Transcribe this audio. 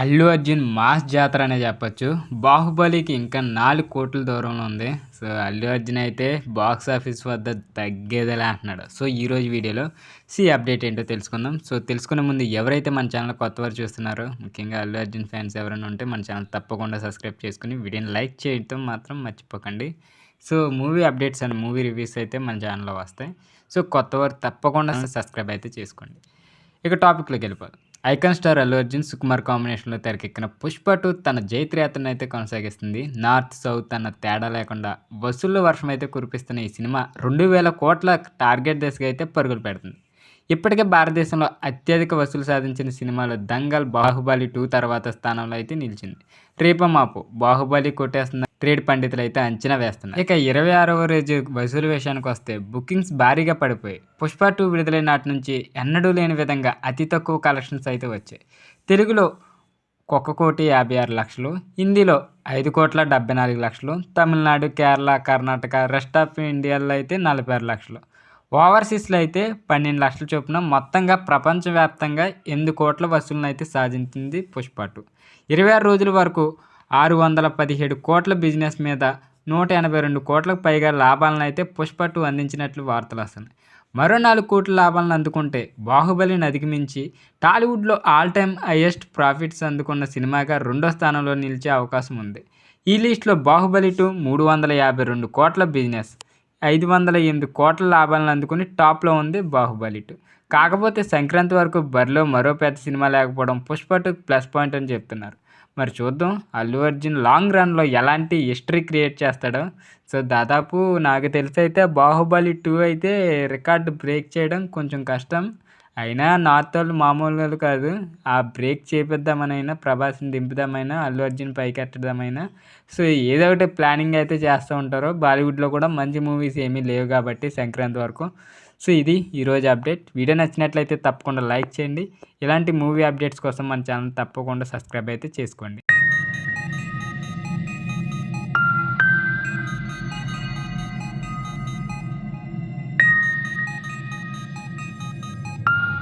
Allu Arjun mass జాతర అనే చెప్పొచ్చు. 'బాహుబలికి' ఇంకా 4 కోట్ల దూరంలో ఉంది. సో, అల్లు అర్జున్ అయితే బాక్స్ ఆఫీస్ వద్ద తగ్గేదేలే అంటున్నాడు. సో, ఈరోజు వీడియోలో అప్డేట్ ఏంటో తెలుసుకుందాం. సో, తెలుసుకునే ముందు ఎవరైతే మన ఛానల్ కొత్తవారు చూస్తున్నారో, ముఖ్యంగా అల్లు అర్జున్ ఫ్యాన్స్ ఎవరైనా ఉంటే మన ఛానల్ తప్పకుండా సబ్స్క్రైబ్ చేసుకొని వీడియోని లైక్ చేయడం మాత్రం మర్చిపోకండి. So, movie updates and movie reviews అయితే మన ఛానల్‌లో వస్తాయి. సో, కొత్తవారు తప్పకుండా సబ్స్క్రైబ్ అయితే చేసుకోండి. ఇక టాపిక్‌లోకి వెళ్ళిపోదాం. ఐకాన్ స్టార్ అల్లు అర్జున్, సుకుమార్ కాంబినేషన్లో తెరకెక్కిన 'పుష్ప 2' తన జైత్రయాత్రను అయితే కొనసాగిస్తుంది. నార్త్, సౌత్ అన్న తేడా లేకుండా వసూళ్ల వర్షం అయితే కురిపిస్తున్న ఈ సినిమా 2000 కోట్ల టార్గెట్ దిశగా అయితే పరుగులు పెడుతుంది. ఇప్పటికే భారతదేశంలో అత్యధిక వసూలు సాధించిన సినిమాలో 'దంగల్', 'బాహుబలి 2' తర్వాత స్థానంలో అయితే నిలిచింది. రేపో మాపో 'బాహుబలి' కొట్టేస్తున్న ట్రేడ్ పండితులు అయితే అంచనా వేస్తున్నారు. ఇక 26వ రోజు వసూలు విషయానికి వస్తే బుకింగ్స్ భారీగా పడిపోయాయి. 'పుష్ప 2' విడుదలైన నాటి నుంచి ఎన్నడూ లేని విధంగా అతి తక్కువ కలెక్షన్స్ అయితే వచ్చాయి. తెలుగులో 1,56,00,000, హిందీలో 5,74,00,000, తమిళనాడు, కేరళ, కర్ణాటక, రెస్ట్ ఆఫ్ ఇండియాలో అయితే 46,00,000, ఓవర్సీస్లో అయితే 12,00,000 చొప్పున మొత్తంగా ప్రపంచవ్యాప్తంగా 8 కోట్ల వసూలును అయితే సాధించింది 'పుష్ప 2'. 26 రోజుల వరకు 617 కోట్ల బిజినెస్ మీద 182 కోట్లకు పైగా లాభాలను అయితే 'పుష్ప 2' అందించినట్లు వార్తలు వస్తున్నాయి. మరో 4 కోట్ల లాభాలను అందుకుంటే 'బాహుబలిని' అధిగమించి టాలీవుడ్లో ఆల్ టైమ్ హైయెస్ట్ ప్రాఫిట్స్ అందుకున్న సినిమాగా రెండో స్థానంలో నిలిచే అవకాశం ఉంది. ఈ లిస్టులో 'బాహుబలి 2' 352 కోట్ల బిజినెస్, 508 కోట్ల లాభాలను అందుకుని టాప్లో ఉంది 'బాహుబలి 2'. కాకపోతే సంక్రాంతి వరకు బరిలో మరో పెద్ద సినిమా లేకపోవడం 'పుష్ప 2'కి ప్లస్ పాయింట్ అని చెప్తున్నారు. మరి చూద్దాం అల్లు అర్జున్ లాంగ్ రన్లో ఎలాంటి హిస్టరీ క్రియేట్ చేస్తాడో. సో, దాదాపు నాకు తెలిసి అయితే 'బాహుబలి 2' అయితే రికార్డు బ్రేక్ చేయడం కొంచెం కష్టం. అయినా నార్త్ వాళ్ళు మామూలు కాదు. ఆ బ్రేక్ చేపిద్దామనైనా, ప్రభాస్ని దింపుదామైనా, అల్లు అర్జున్ పైకెట్టడమైనా సో, ఏదో ఒకటి ప్లానింగ్ అయితే చేస్తూ ఉంటారు. బాలీవుడ్లో కూడా మంచి మూవీస్ ఏమీ లేవు కాబట్టి సంక్రాంతి వరకు. సో, ఇది ఈరోజు అప్డేట్. వీడియో నచ్చినట్లయితే తప్పకుండా లైక్ చేయండి. ఇలాంటి మూవీ అప్డేట్స్ కోసం మన ఛానల్ తప్పకుండా సబ్స్క్రైబ్ అయితే చేసుకోండి.